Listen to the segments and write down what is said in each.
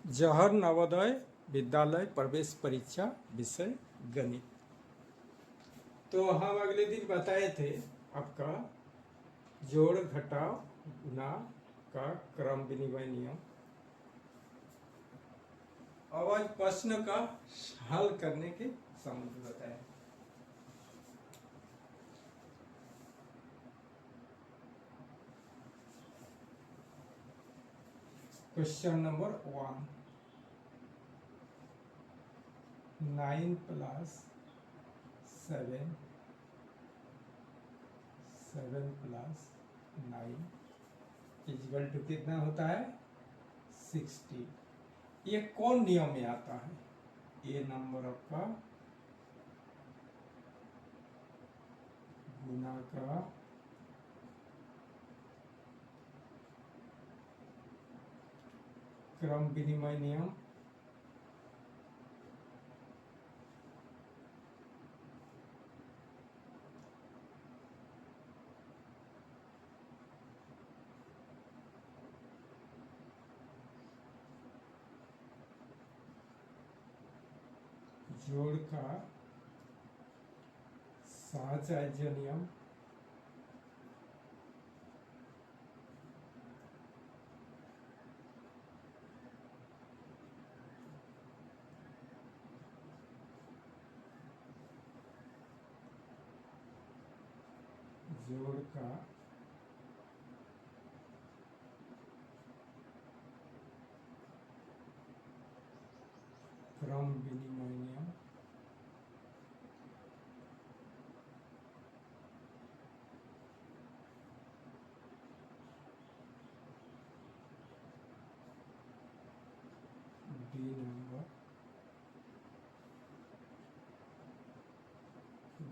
जवाहर नवोदय विद्यालय प्रवेश परीक्षा विषय गणित। तो हम अगले दिन बताए थे आपका जोड़ घटाव गुणा का क्रम विनिमय नियम। अब आज प्रश्न का हल करने के संबंध बताए। क्वेश्चन नंबर 1, 9 + 7 + 9 इक्वल टू कितना होता है 60। ये कौन नियम में आता है? ये नंबर आपका गुना का क्रम विनिमय नियम जोड़ का सहचार्य नियम जोड़ का क्रम विनिमय नियम बी नंबर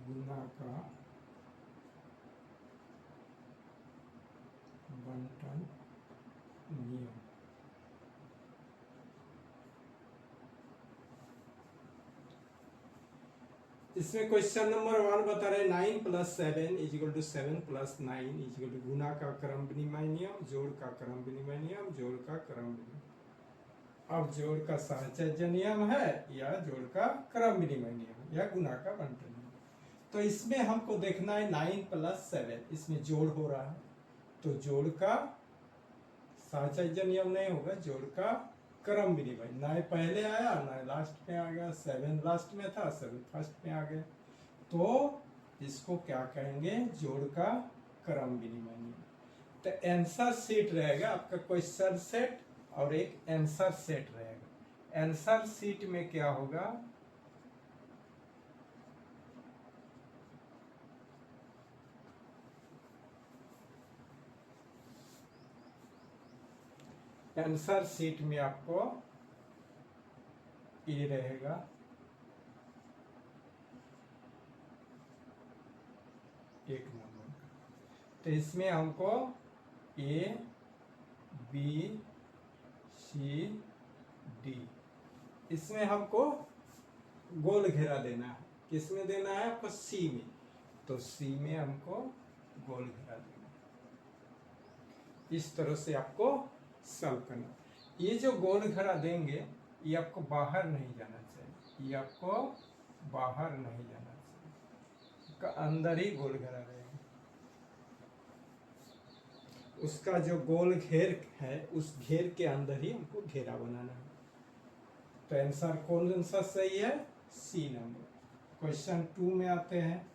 गुना का बंटन नियम। इसमें क्वेश्चन नंबर 1 बता रहे 9 + 7 = 7 + 9 = गुना का क्रम विनिमय नियम, जोड़ का क्रम विनिमय नियम, जोड़ का क्रम विनिमय। अब जोड़ का सहचर्य नियम है या जोड़ का क्रम विनिमय नियम या गुना का बंटन नियम। तो इसमें हमको देखना है 9 + 7, इसमें जोड़ हो रहा है तो जोड़ का सहचर्य नियम नहीं होगा, जोड़ का क्रम विनिमय। 9 पहले आया, 9 लास्ट में आ गया, 7 लास्ट में था, 7 फर्स्ट में आ गया, तो इसको क्या कहेंगे? जोड़ का क्रम विनिमय नियम। तो आंसर शीट रहेगा आपका, क्वेश्चन सेट और एक आंसर सेट रहेगा। आंसर शीट में क्या होगा? आंसर शीट में आपको ये रहेगा एक नंबर। तो इसमें हमको A B C D, इसमें हमको गोल घेरा देना है। किसमें देना है आपको? C में। तो C में हमको गोल घेरा देना है। इस तरह से आपको सॉल्व करना। ये जो गोल घेरा देंगे ये आपको बाहर नहीं जाना चाहिए, ये आपको बाहर नहीं जाना चाहिए, अंदर ही गोल घेरा रहेगा। उसका जो गोल घेर है उस घेर के अंदर ही हमको घेरा बनाना है। तो आंसर कौन सा सही है? सी नंबर। क्वेश्चन 2 में आते हैं।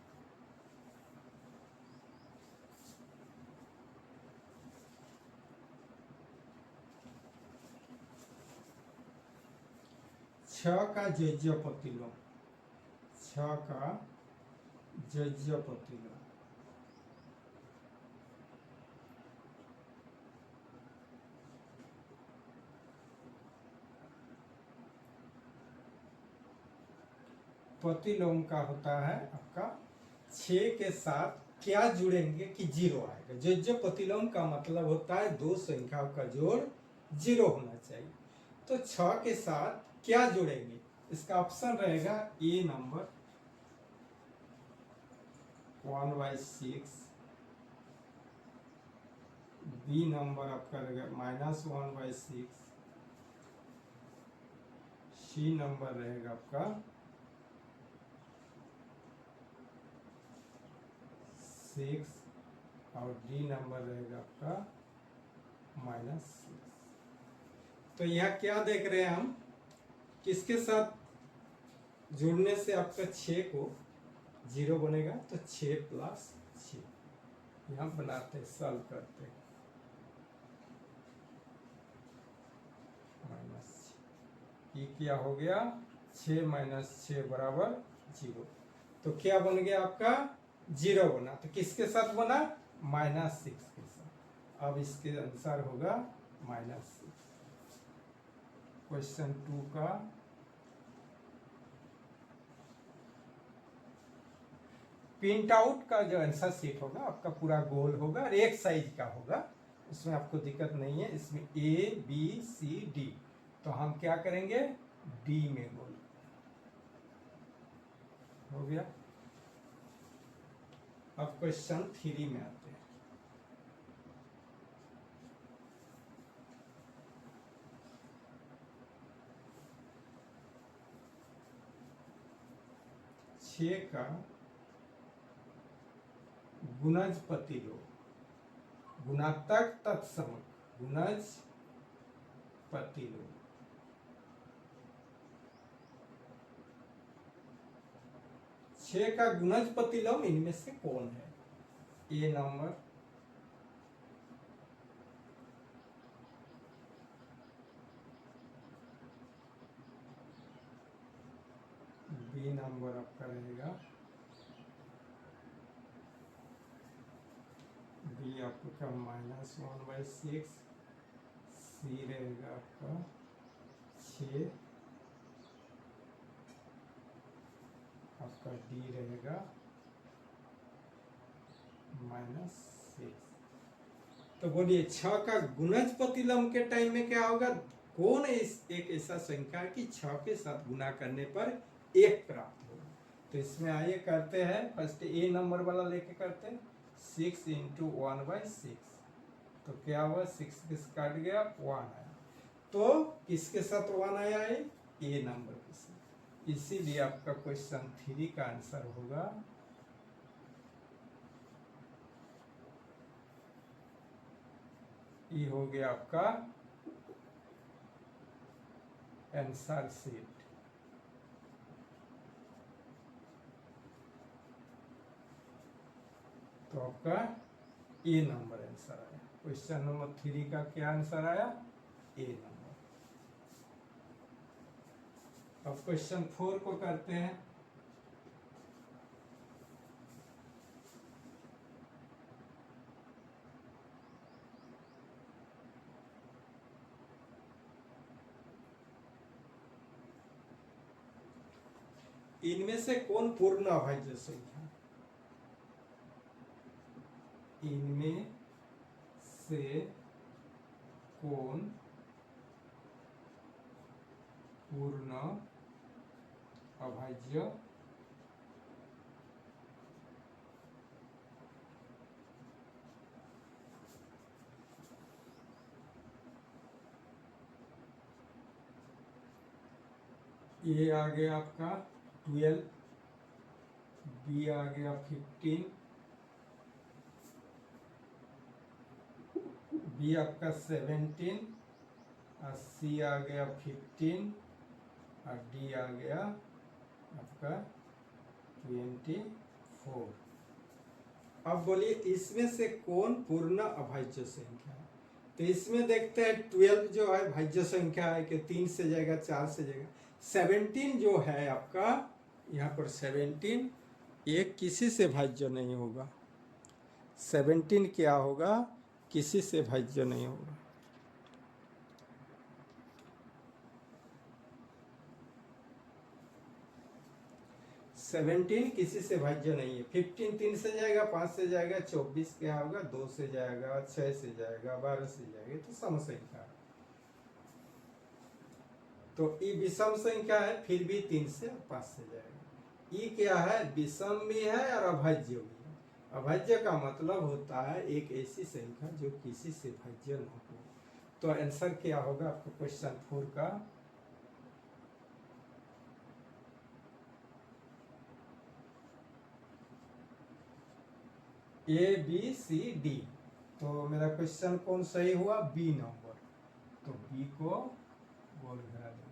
छ का जज्य प्रतिलोम, छ का जज्य प्रतिलोम प्रतिलोम का होता है आपका 6 के साथ क्या जुड़ेंगे कि 0 आएगा। जज्य प्रतिलोम का मतलब होता है दो संख्याओं का जोड़ 0 होना चाहिए। तो 6 के साथ क्या जुड़ेंगे? इसका ऑप्शन रहेगा ए नंबर 1/6, बी नंबर आपका रहेगा -1/6, सी नंबर रहेगा आपका 6 और डी नंबर रहेगा आपका -6। तो यहाँ क्या देख रहे हैं हम, किसके साथ जुड़ने से आपका 6 को 0 बनेगा, तो 6 + 6 यहाँ बनाते हैं, सॉल्व करते हैं। -6 ये क्या हो गया, 6 - 6 = 0। तो क्या बन गया आपका 0 बना, तो किसके साथ बना, -6 के साथ। अब इसके आंसर होगा -6। क्वेश्चन 2 का प्रिंट आउट का जो आंसर शीट होगा आपका पूरा गोल होगा और एक साइज का होगा, उसमें आपको दिक्कत नहीं है। इसमें A B C D, तो हम क्या करेंगे, D में गोल हो गया। अब क्वेश्चन 3 में आते हैं। छः का गुणज प्रतिलोम, गुणात्मक तत्समक, गुणज प्रतिलोम। छः का गुणज प्रतिलोम इनमें से कौन है, ए नंबर, बी नंबर आपका रहेगा, बी आपका -1/6, सी रहेगा आपका 6, आपका डी रहेगा -6। तो बोलिए 6 का गुणज प्रतिलोम के टाइम में क्या होगा, कौन एक ऐसा संख्या है कि 6 के साथ गुना करने पर 1 प्राप्त होगा। तो इसमें आइए करते हैं, फर्स्ट ए नंबर वाला लेके करते हैं। 6 × 1/6, तो क्या हुआ, 6 किस काट गया, 1 आया। तो किसके साथ 1 आया है, ए नंबर के साथ। इसीलिए आपका क्वेश्चन 3 का आंसर होगा ये हो गया आपका आंसर शीट। तो आपका ए नंबर आंसर आया। क्वेश्चन नंबर 3 का क्या आंसर आया, ए नंबर। अब क्वेश्चन 4 को करते हैं। इनमें से कौन पूर्ण अभाज्य संख्या, इनमें से कौन पूर्ण अभाज्य ए आ गया आपका 12, बी आ गया 15, बी आपका 17 और सी आ गया 15 और डी आ गया आपका 24। अब बोलिए इसमें से कौन पूर्ण अभाज्य संख्या है। तो इसमें देखते हैं 12 जो है भाज्य संख्या है कि 3 से जाएगा, 4 से जाएगा। 17 जो है आपका यहाँ पर 17 ये किसी से भाज्य नहीं होगा। 17 क्या होगा, किसी से भाज्य नहीं होगा। सेवेंटीन किसी से भाज्य नहीं है। 15 3 से जाएगा, 5 से जाएगा, 24 क्या होगा, 2 से जाएगा, 6 से जाएगा, 12 से जाएगा, तो सम संख्या है। तो ये विषम संख्या है, फिर भी 3 से और 5 से जाएगा। ये क्या है, विषम भी है और अभाज्य भी है। अभाज्य का मतलब होता है एक ऐसी संख्या जो किसी से भाज्य न हो। तो आंसर क्या होगा आपका क्वेश्चन 4 का, ए बी सी डी। तो मेरा क्वेश्चन कौन सही हुआ? B number. तो बी को गोल करा देंगे।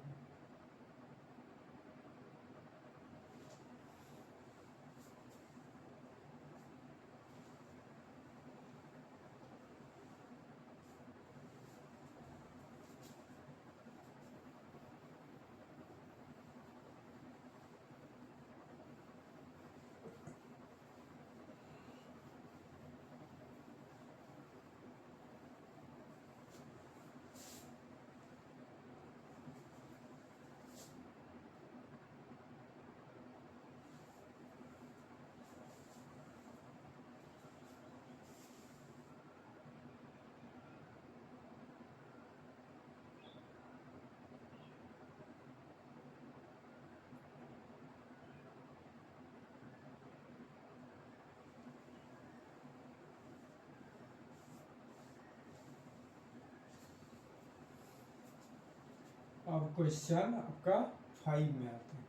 अब क्वेश्चन आपका 5 में आते हैं।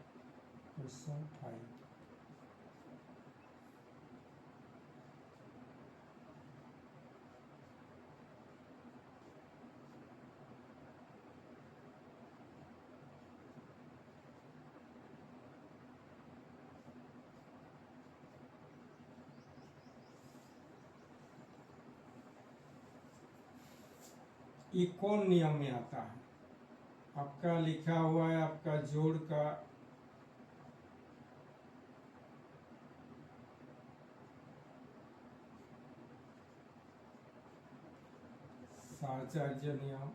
क्वेश्चन 5। ये कौन नियम में आता है? आपका लिखा हुआ है आपका जोड़ का साहचर्य नियम,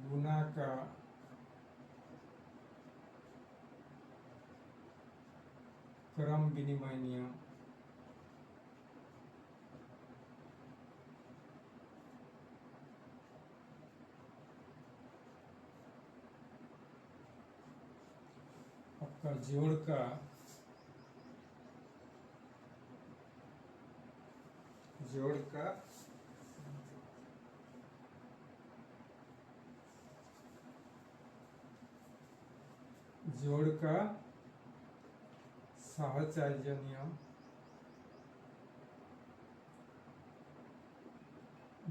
गुना का क्रम विनिमय नियम, आपका जोड़ का जोड़ का जोड़ का साहचर्य नियम,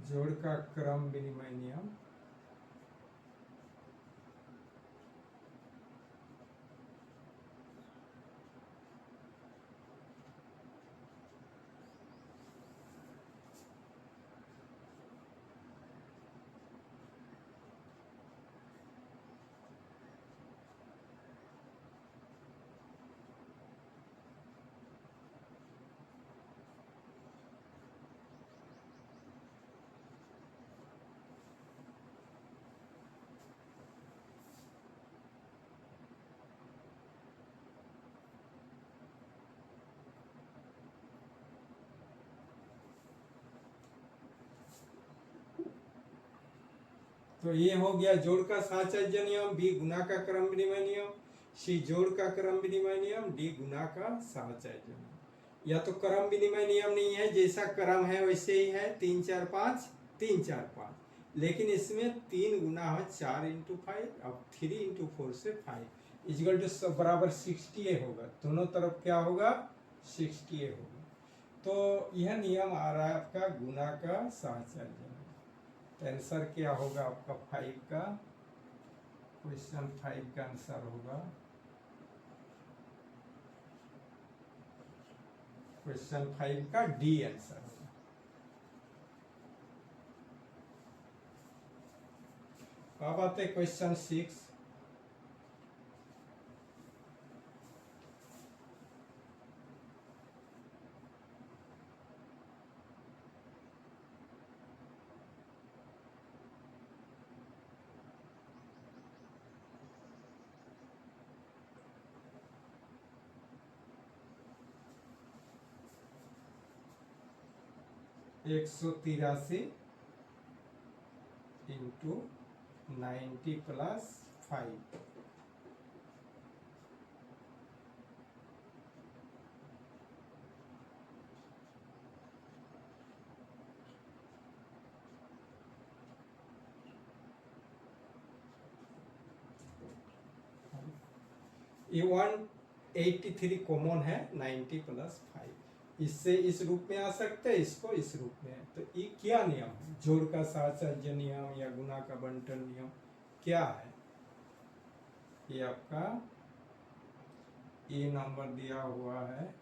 जोड़ का क्रम विनिमय नियम, तो ये हो गया जोड़ का साहचर्य नियम, बी गुना का क्रम विनिमय नियम, सी जोड़ का क्रम विनिमय नियम, डी गुना का साहचर्य नियम। या तो क्रम विनिमय नियम नहीं है, जैसा क्रम है वैसे ही है, 3 4 5 3 4 5, लेकिन इसमें 3 गुना है 4 इंटू 5, अब 3 इंटू 4 से 5 इजिकल टू बराबर 60 होगा। दोनों तरफ क्या होगा? 60 होगा। तो यह नियम आ रहा है आपका गुना का साहचर्य। तो आंसर क्या होगा आपका 5 का? क्वेश्चन 5 का आंसर होगा, क्वेश्चन 5 का डी आंसर होगा। अब आते क्वेश्चन 6। एक 183 इंटू 90 प्लस 5, ये 183 कॉमन है, 90 प्लस 5 इससे इस रूप में आ सकते हैं, इसको इस रूप में। तो ये क्या नियम है? जोड़ का साहचर्य नियम या गुना का बंटन नियम क्या है? ये आपका ए नंबर दिया हुआ है,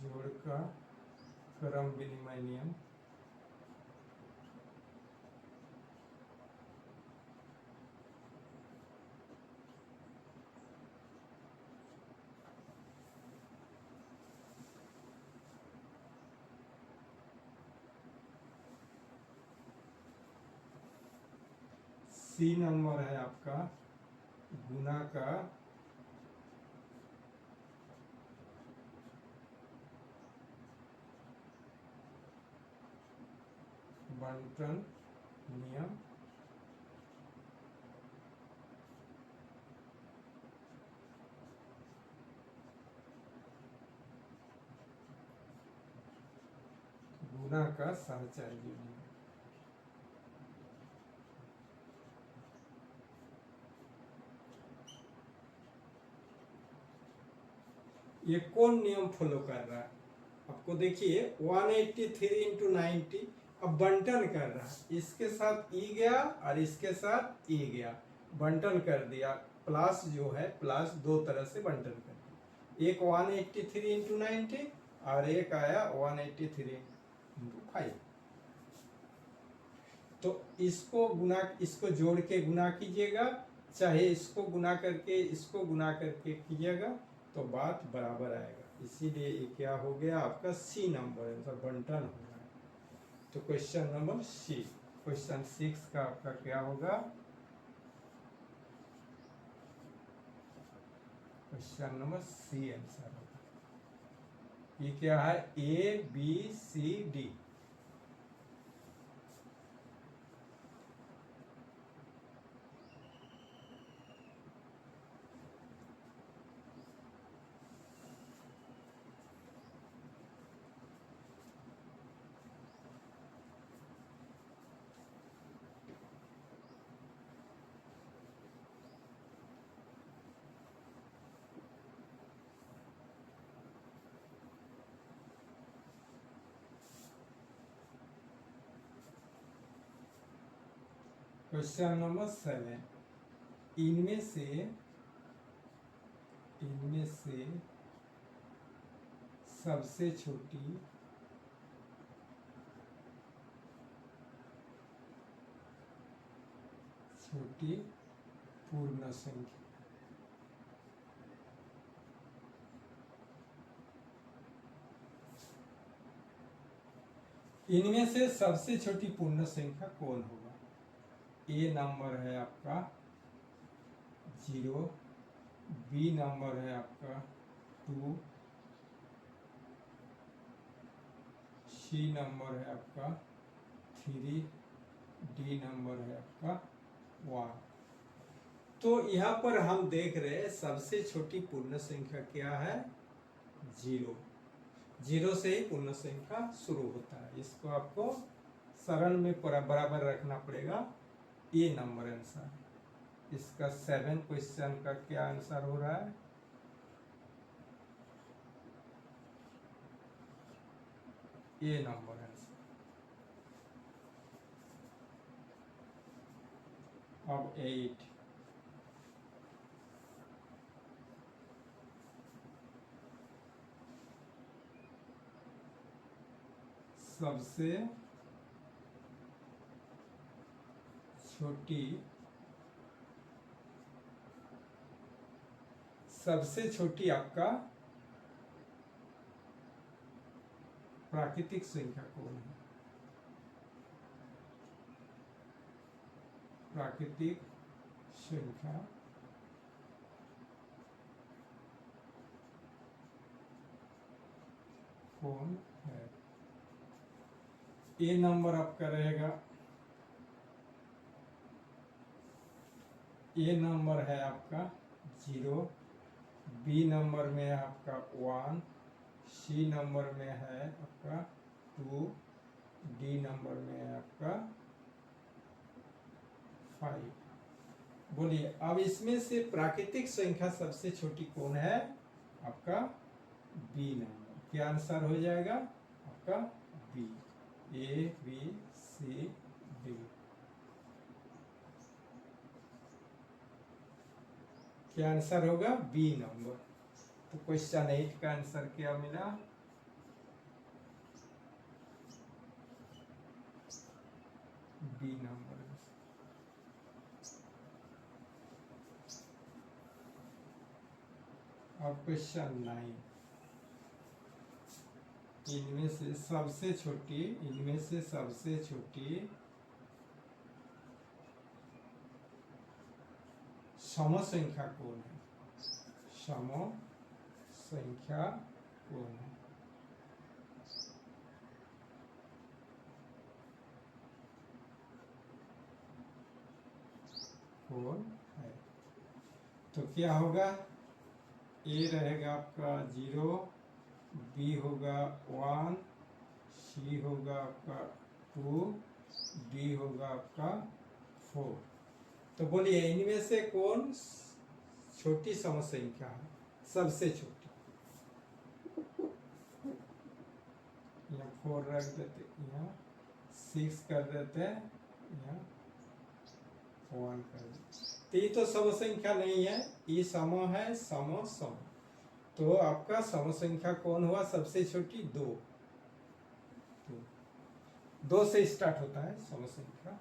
जोड़ का क्रम विनिमय नियम। सी नंबर है आपका गुना का बंटन नियम। गुना का साहचर्य नियम। ये कौन नियम फॉलो कर रहा है? आपको देखिए 183 इंटू 90 अब बंटन कर रहा है, इसके साथ ई गया और इसके साथ ई गया, बंटन कर दिया। प्लस जो है प्लस दो तरह से बंटन कर दिया, एक 183 इंटू 90 और एक आया 183 इंटू 5। तो इसको गुना, इसको जोड़ के गुना कीजिएगा, चाहे इसको गुना करके इसको गुना करके कीजिएगा तो बात बराबर आएगा। इसीलिए ये क्या हो गया आपका सी नंबर आंसर बंटन हो रहा है। तो क्वेश्चन नंबर सी, क्वेश्चन 6 का आपका क्या होगा? क्वेश्चन नंबर सी आंसर होगा। ये क्या है? A B C D. Question number 7, इनमें से सबसे छोटी पूर्ण संख्या। इनमें से सबसे छोटी पूर्ण संख्या कौन होगा? ए नंबर है आपका 0, बी नंबर है आपका 2, सी नंबर है आपका 3, डी नंबर है आपका 1। तो यहाँ पर हम देख रहे हैं सबसे छोटी पूर्ण संख्या क्या है? 0। 0 से ही पूर्ण संख्या शुरू होता है, इसको आपको सरल में बराबर रखना पड़ेगा। ए नंबर आंसर इसका 7 क्वेश्चन का क्या आंसर हो रहा है? ए नंबर आंसर। अब 8, सबसे छोटी आपका प्राकृतिक संख्या कौन है? प्राकृतिक संख्या कौन है? ए नंबर आपका रहेगा, ए नंबर है आपका 0, बी नंबर में है आपका 1, सी नंबर में है आपका 2, डी नंबर में है आपका 5। बोलिए अब इसमें से प्राकृतिक संख्या सबसे छोटी कौन है? आपका बी नंबर। क्या आंसर हो जाएगा आपका? B. A B C D. क्या आंसर होगा? B number. तो क्वेश्चन 8 का आंसर क्या मिला? B number. अब क्वेश्चन 9, इनमें से सबसे छोटी सम संख्या कौन है? सम संख्या कौन है? कौन है? तो क्या होगा? ए रहेगा आपका 0, बी होगा 1, सी होगा आपका 2, डी होगा आपका 4। तो बोलिए इनमें से कौन छोटी सम संख्या है? सबसे छोटी। यहाँ 4 रख देते, यहाँ 6 कर देते, यहाँ 1 कर देते। तो ये तो सम संख्या नहीं है, ये सम है, सम सम। तो आपका सम संख्या कौन हुआ सबसे छोटी? 2। 2 से स्टार्ट होता है सम संख्या।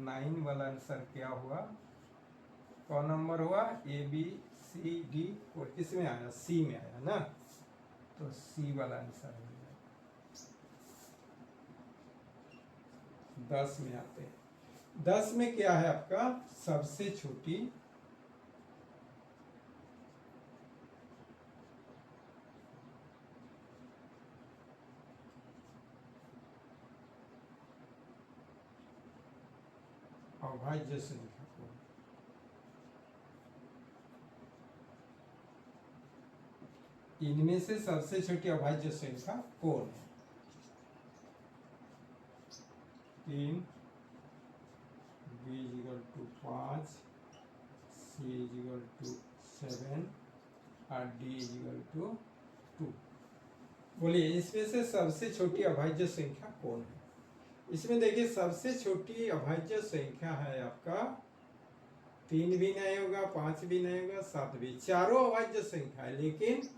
9 वाला आंसर क्या हुआ? कौन नंबर हुआ? A B C D. और किस में आया? सी में आया ना, तो सी वाला आंसर हो गया। 10 में आते हैं। 10 में क्या है आपका? सबसे छोटी अभाज्य संख्या कौन? इनमें से सबसे छोटी अभाज्य संख्या कौन है? 3, b = 5, c = 7 और d = 2। बोलिए इसमें से सबसे छोटी अभाज्य संख्या कौन है? इसमें देखिए सबसे छोटी अभाज्य संख्या है आपका 3 भी नहीं होगा, 5 भी नहीं होगा, 7 भी। चारों अभाज्य संख्या है, लेकिन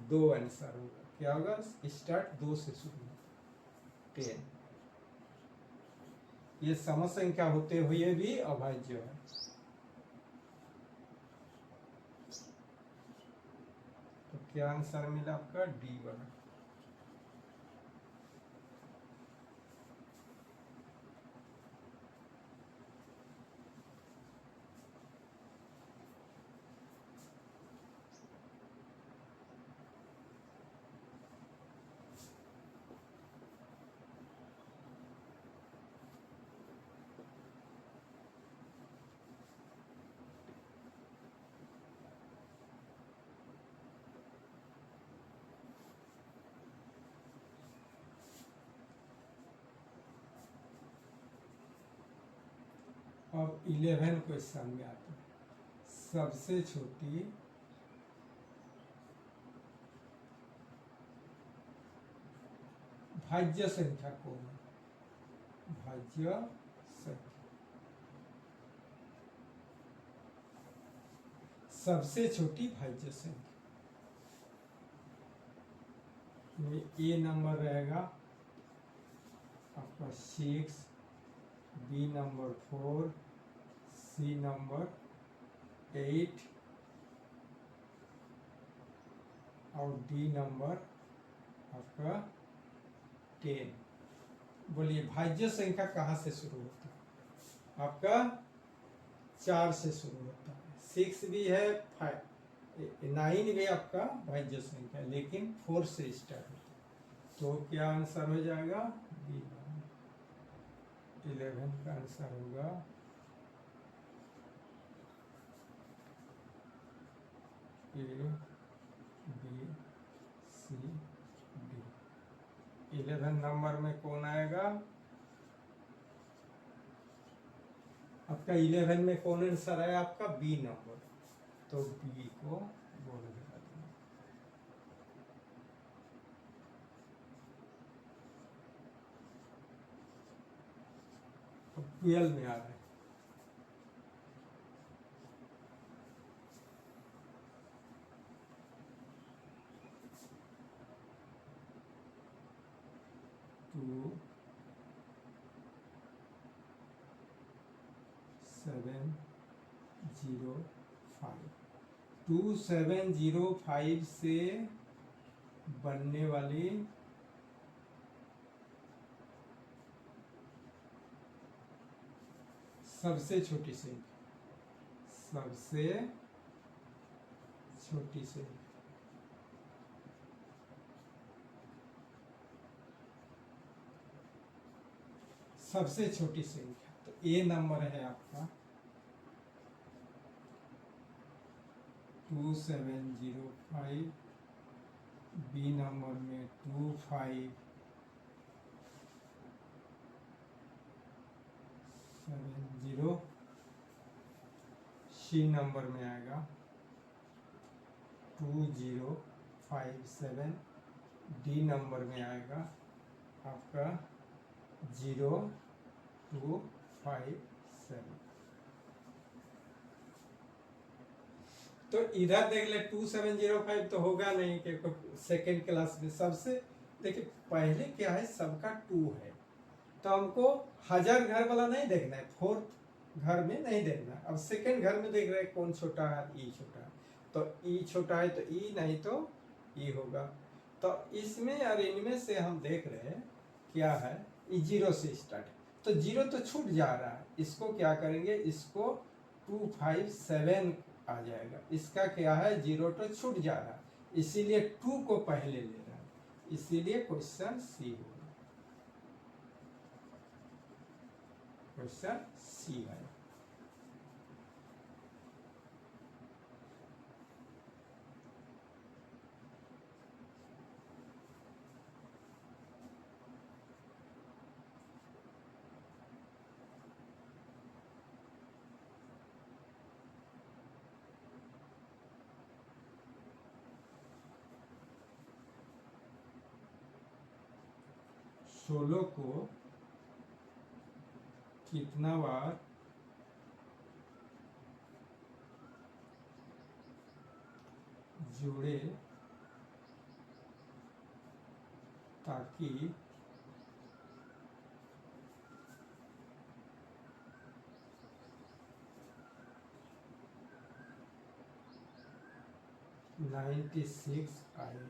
2 आंसर होगा। क्या होगा? स्टार्ट 2 से शुरू, 10। ये सम संख्या होते हुए भी अभाज्य है। तो क्या आंसर मिला आपका? डी वाला। अब 11 क्वेश्चन में आते हैं। सबसे छोटी भाज्य संख्या कौन है? भाज्य संख्या। सबसे छोटी भाज्य संख्या में ए नंबर रहेगा आपका 6, बी नंबर 4, सी नंबर 8 और डी नंबर आपका 10। बोलिए भाज्य संख्या कहाँ से शुरू होता है? आपका 4 से शुरू होता है, 6 भी है, 9 भी आपका भाज्य संख्या है, लेकिन 4 से स्टार्ट होता है। तो क्या आंसर हो जाएगा? बी। 11 का आंसर होगा ए, बी, सी, डी। 11 नंबर में कौन आएगा आपका? 11 में कौन आंसर है आपका? B number. तो बी को बोल देगा। अब 12 में आ रहा है। टू 705 2705 से बनने वाली सबसे छोटी संख्या, सबसे छोटी संख्या, सबसे छोटी संख्या। तो ए नंबर है आपका 2705, बी नंबर में 2570, सी नंबर में आएगा 2057, डी नंबर में आएगा आपका 0257। तो इधर देख ले 2705 तो होगा नहीं, क्योंकि सेकेंड क्लास में सबसे देखिए पहले क्या है, सबका 2 है, तो हमको 1000 घर वाला नहीं देखना है, 4 घर में नहीं देखना। अब सेकेंड घर में देख रहे हैं कौन छोटा है, ई छोटा है, तो ई छोटा है तो ई, नहीं तो ई होगा। तो इसमें और इनमें से हम देख रहे हैं क्या है, ई 0 से स्टार्ट, तो 0 तो छूट जा रहा है, इसको क्या करेंगे, इसको 257 आ जाएगा। इसका क्या है, 0 तो छूट जा रहा है, इसीलिए 2 को पहले ले रहा है, इसीलिए क्वेश्चन सी होगा, क्वेश्चन सी है। सोलह को कितना बार जोड़े ताकि 96 आए?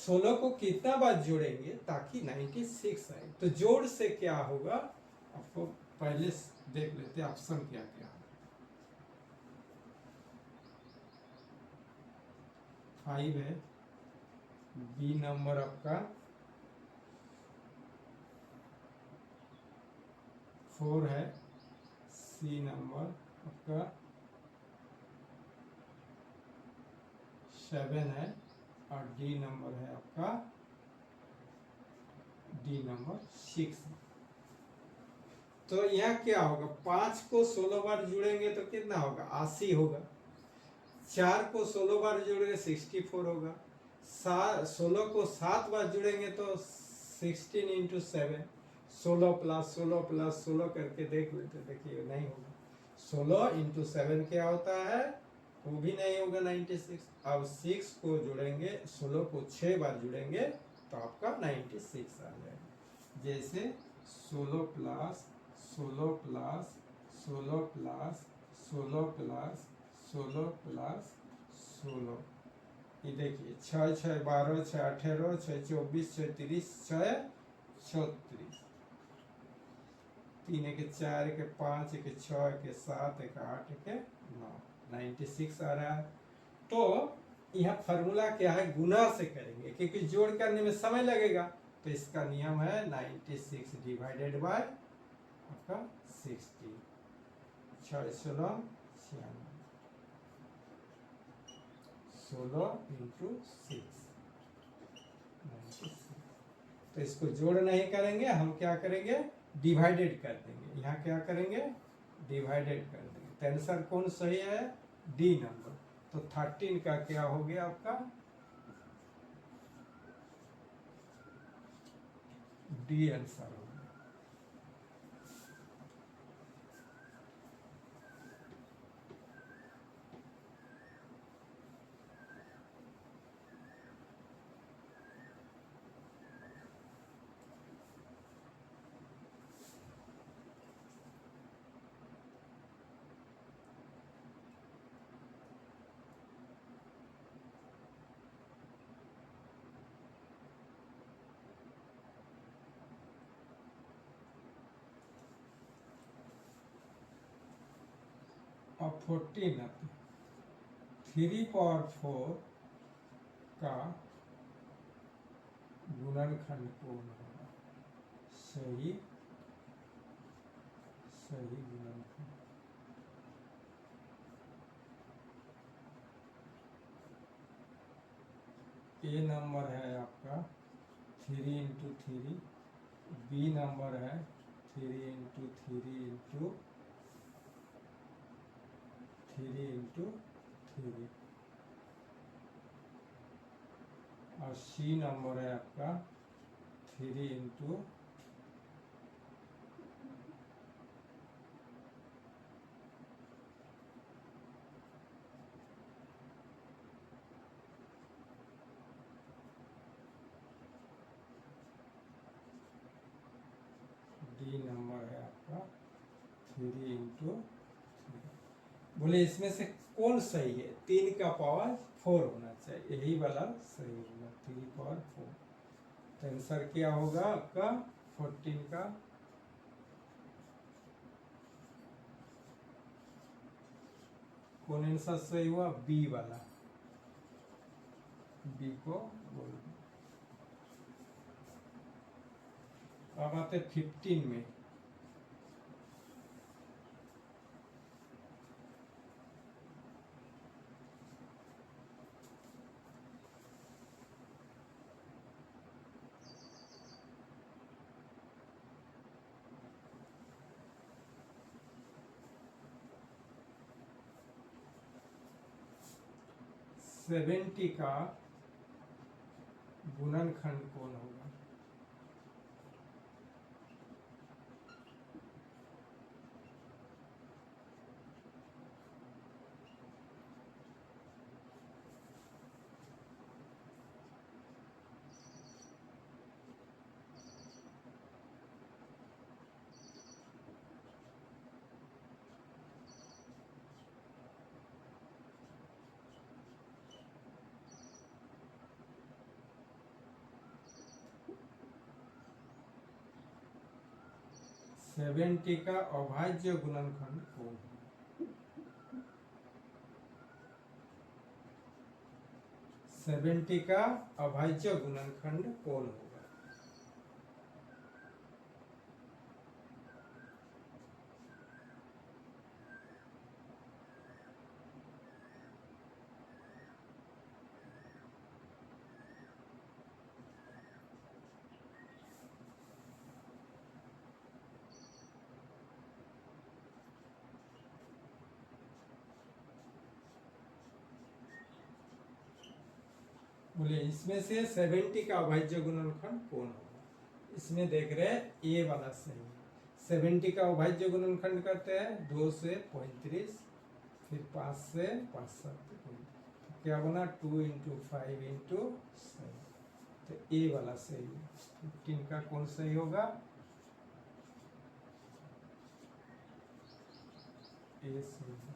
16 को कितना बार जोड़ेंगे ताकि 96 आए? तो जोड़ से क्या होगा आपको पहले देख लेते हैं ऑप्शन क्या क्या है। 5 है, बी नंबर आपका 4 है, सी नंबर आपका 7 है, और डी नंबर है आपका, डी नंबर 6। तो यहाँ क्या होगा, 5 को 16 बार जुड़ेंगे तो कितना होगा, 80 होगा। 4 को 16 बार जोड़ेंगे 64 होगा। 16 को 7 बार जुड़ेंगे तो 16 इंटू 7, 16 प्लस 16 प्लस 16 करके देख लेते, देखिए नहीं होगा। 16 इंटू 7 क्या होता है, वो भी नहीं होगा 96। अब 6 को जुड़ेंगे, 16 को 6 बार जुड़ेंगे तो आपका 96 आ जाएगा। जैसे 16 plus 16 plus 16 plus 16 plus 16 plus 16, ये देखिए 6 6 12 6 18 6 24 6 30 6 36, 3 एक 4 एक 5 एक 6 एक 7 एक 8 एक 9, 96 आ रहा है। तो यहाँ फार्मूला क्या है, गुना से करेंगे क्योंकि जोड़ करने में समय लगेगा। तो इसका नियम है 96 डिवाइडेड बाय आपका 60, 6 16 16 इंटू 6, 96। तो इसको जोड़ नहीं करेंगे, हम क्या करेंगे, डिवाइडेड कर देंगे। यहाँ क्या करेंगे, डिवाइडेड कर देंगे। तो आंसर कौन सही है, डी नंबर। तो 13 का क्या हो गया आपका, डी आंसर हो गया। अब 14 आते हैं। 3 पावर 4 का गुणनखंड कौन होगा, सही सही गुणनखंड। ए नंबर है आपका 3 इंटू 3, बी नंबर है 3 इंटू 3 इंटू 3 इंटू 3, और सी नंबर है आपका 3 इंटू 3 इंटू 3। बोले इसमें से कौन सही है, 3 का पावर 4 होना चाहिए, यही वाला सही होगा, 3 पावर 4। तो आंसर क्या होगा आपका 14 का, कौन आंसर सही हुआ, बी वाला, बी को बोल। अब आते 15 में। सेवेंटी का गुणनखंड कौन होगा, सेवेंटी का अभाज्य गुणनखंड कौन है, 70 का अभाज्य गुणनखंड कौन होगा। बोले इसमें से 70 का अभाज्य गुणनखंड कौन होगा। इसमें देख रहे हैं ए वाला सही है। 70 का अभाज्य गुणनखंड करते हैं 2 से 35, फिर 5 से 5 7, तो क्या बना 2 इंटू 5 इंटू 7। तो ए वाला सही है। 15 का कौन सही होगा, ए सही है।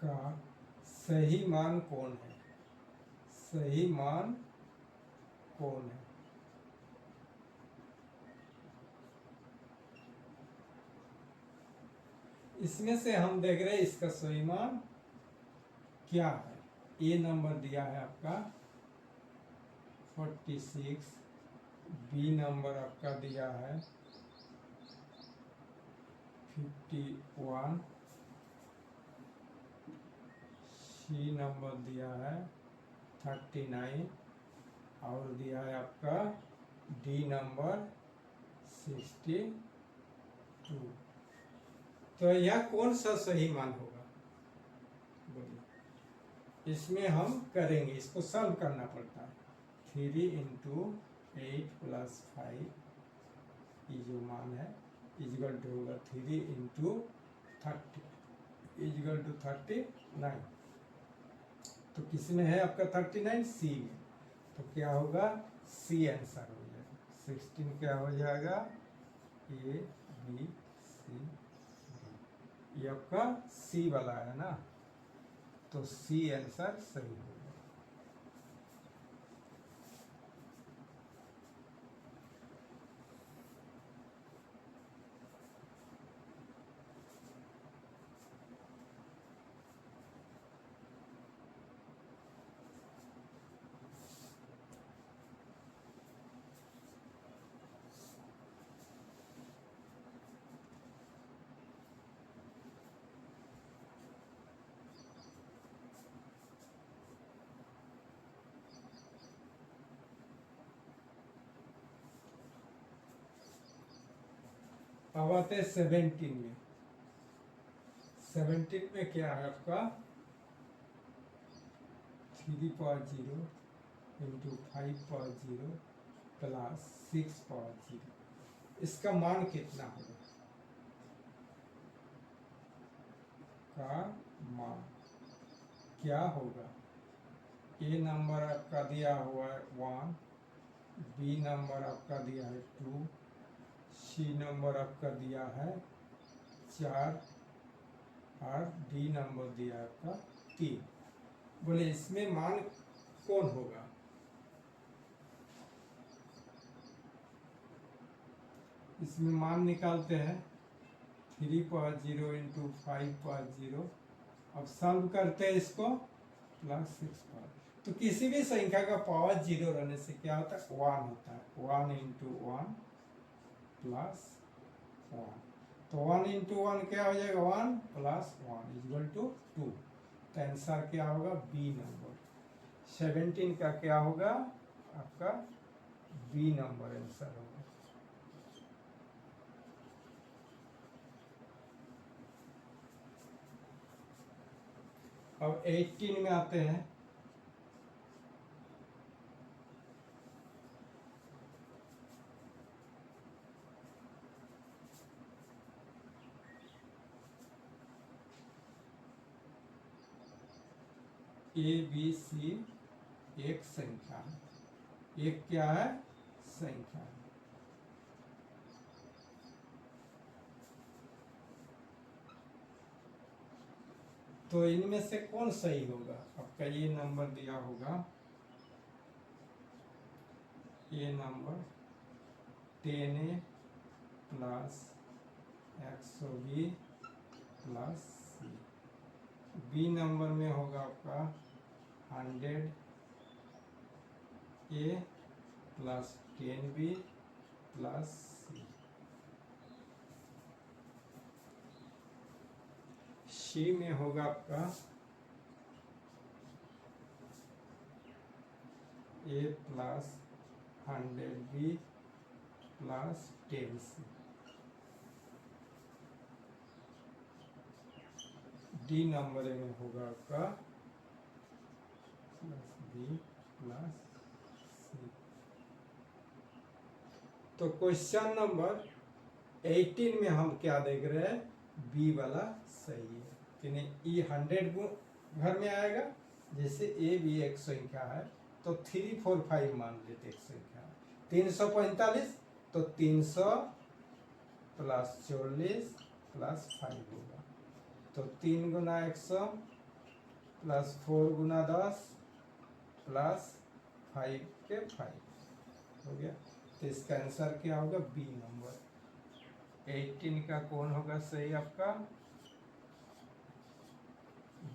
का सही मान कौन है, सही मान कौन है। इसमें से हम देख रहे हैं इसका सही मान क्या है। ए नंबर दिया है आपका 46, बी नंबर आपका दिया है 51, सी नंबर दिया है 39 और दिया है आपका डी नंबर 62। तो यह कौन सा सही मान होगा, बोलिए। इसमें हम करेंगे, इसको सॉल्व करना पड़ता है। 3 इंटू 8 प्लस 5 ये जो मान है इजगल टू होगा 3 इंटू 30 इजगल टू 39। तो किस में है आपका 39, सी में। तो क्या होगा, सी आंसर हो जाएगा। 16 क्या हो जाएगा, ए बी सी डी। ये आपका सी वाला है ना, तो सी आंसर सही होगा। अब आते हैं 17 में। 17 में क्या है आपका 3 power 0 into 5 power 0 plus 6 power 0। इसका मान कितना होगा, का मान क्या होगा। ए नंबर आपका दिया हुआ है 1, बी नंबर आपका दिया है 2, सी नंबर आपका दिया है 4 और डी नंबर दिया है आपका 3। बोले इसमें मान कौन होगा। इसमें मान निकालते हैं 3 पावर 0 इंटू 5 पावर 0। अब सॉल्व करते हैं इसको, प्लस 6 पावर। तो किसी भी संख्या का पावर 0 रहने से क्या होता है, 1 होता है। 1 इंटू 1 प्लस 1। तो 1 इंटू 1 क्या हो जाएगा, 1 प्लस 1 इक्वल टू 2। तो आंसर क्या होगा, बी नंबर। 17 का क्या होगा आपका, बी नंबर आंसर होगा। अब 18 में आते हैं। ए बी सी एक संख्या है, एक क्या है, संख्या है। तो इनमें से कौन सही होगा आपका, ये नंबर दिया होगा, ये नंबर 10a प्लस 120 प्लस सी। बी नंबर में होगा आपका 100 ए प्लस 10b प्लस सी। सी में होगा आपका A plus 100b plus 10c। D number में होगा आपका प्लस बी प्लस सी। तो क्वेश्चन नंबर 18 में हम क्या देख रहे हैं, बी वाला सही है कि नहीं। ई 100 घर में आएगा, जैसे ए भी एक संख्या है तो 3 4 5 मान लेते एक संख्या है। 345 तो 300 प्लस 40 प्लस 5 होगा। तो 3 गुना 100 प्लस 4 गुना 10 प्लस 5 के 5 हो गया। तो इसका आंसर क्या होगा? बी नंबर 18 का कौन होगा सही आपका?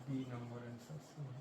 बी नंबर आंसर सही है।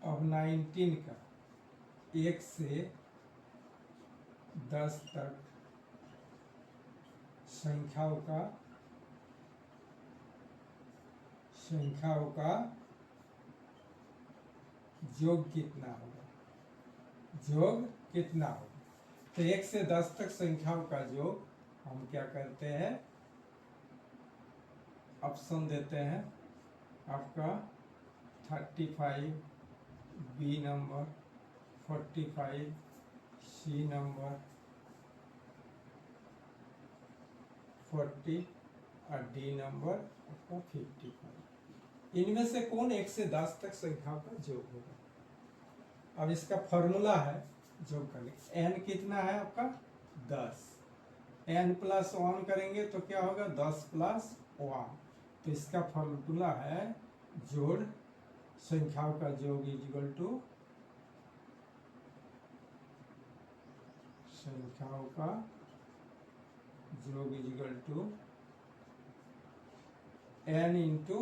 अब 19 का 1 से 10 तक संख्याओं का योग कितना होगा? योग कितना होगा? तो 1 से 10 तक संख्याओं का योग हम क्या करते हैं? ऑप्शन देते हैं आपका 35 बी नंबर, 45 सी नंबर, 40 और डी नंबर आपका 55। इनमें से कौन 1 से 10 तक संख्याओं का योग होगा? अब इसका फॉर्मूला है योग करने। एन कितना है आपका? 10। एन प्लस 1 करेंगे तो क्या होगा? 10 प्लस 1। तो इसका फॉर्मूला है जोड़ संख्याओं का योग इक्वल टू संख्याओं का योग equal to n into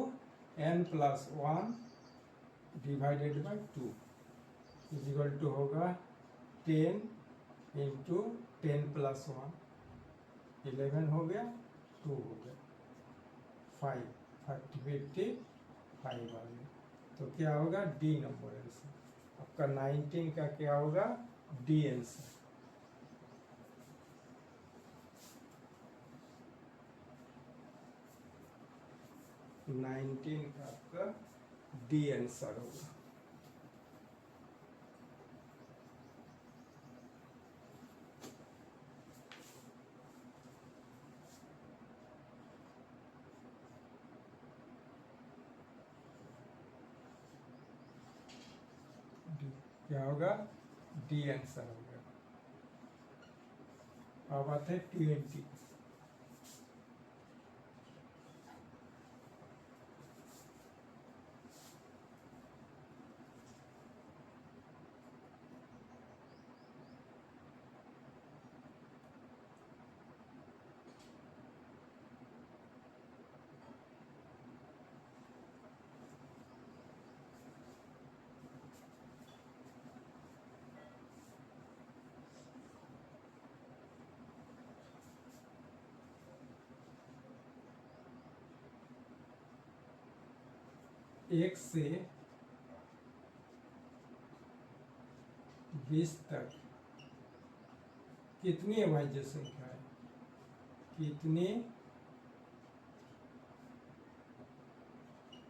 n plus 1 divided by 2 equal to होगा 10 इंटू 10 प्लस 1 11 हो गया, 2 हो गया, 5 50 55 आ गया। तो क्या होगा? डी नंबर आंसर आपका 19 का क्या होगा? D answer. नाइनटीन का आपका डी आंसर होगा। क्या होगा? डी आंसर हो गया। अब आते हैं 20। एक से 20 तक कितनी अभाज्य संख्या है? कितनी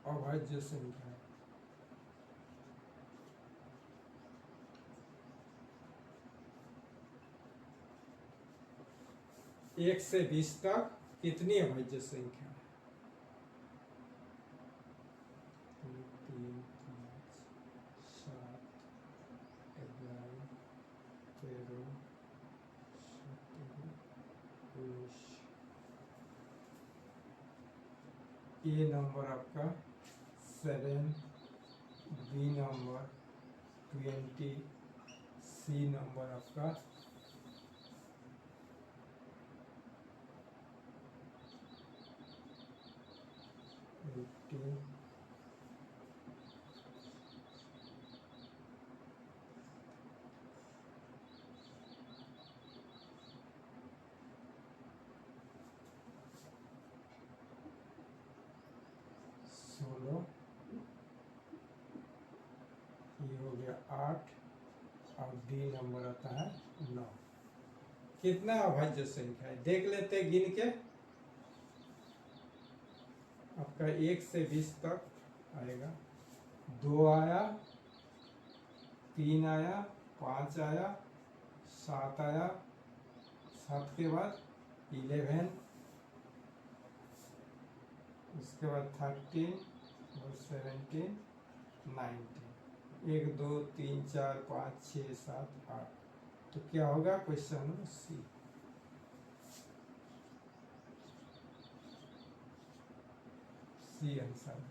अभाज्य संख्या है? एक से 20 तक कितनी अभाज्य संख्या है? 3 5 7 11 13 17 19। ए नंबर आपका 7, बी नंबर 20, सी नंबर आपका 18, 8 और डी नंबर आता है 9। कितना अभाज्य संख्या है देख लेते गिन के। आपका 1 से 20 तक आएगा, 2 आया, 3 आया, 5 आया, 7 आया, 7 के बाद 11, उसके बाद 13 और 17, 19, 1 2 3 4 5 6 7 8। तो क्या होगा question number C. C answer.